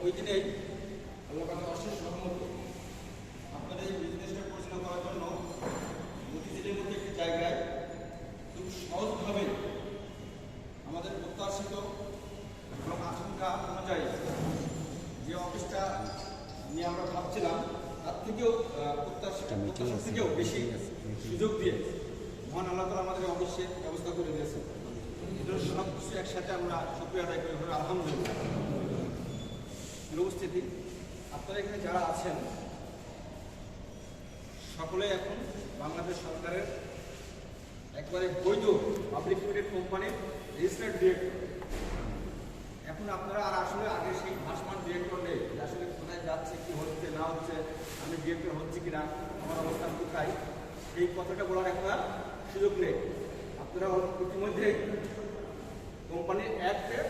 ওই দিনেই আল্লাহ পাকের অশেষ রহমত আপনাদের এই বিজনেসটা পরিচালনা করার জন্য মতিঝিলের মধ্যে একটি জায়গায় খুব সহজভাবে আমাদের প্রত্যাশিত এবং আশঙ্কা অনুযায়ী যে অফিসটা নিয়ে আমরা ভাবছিলাম তার থেকেও প্রত্যাশার থেকেও বেশি সুযোগ দিয়ে মহান আল্লাহ তাআলা আমাদের অফিসের ব্যবস্থা করে দিয়েছে। এগুলো সব কিছু একসাথে আমরা শুকরিয়া আদায় করি, আলহামদুলিল্লাহ। উপস্থিতি আপনারা এখানে যারা আছেন সকলে এখন বাংলাদেশ সরকারের একবারে বৈধ পাবলিক লিমিটেড কোম্পানির রেজিস্টার্ড ডিরেক্টর। এখন আপনারা আর আসলে আগে সেই ভাসমান ডিরেক্টর নেই যে আসলে কোথায় যাচ্ছে, কি হচ্ছে না হচ্ছে, আমি ডিরেক্টর হচ্ছে কিনা, আমার অবস্থান কোথায়, এই কথাটা বলার একটা সুযোগ নেই। আপনারা ইতিমধ্যে কোম্পানির অ্যাক্টে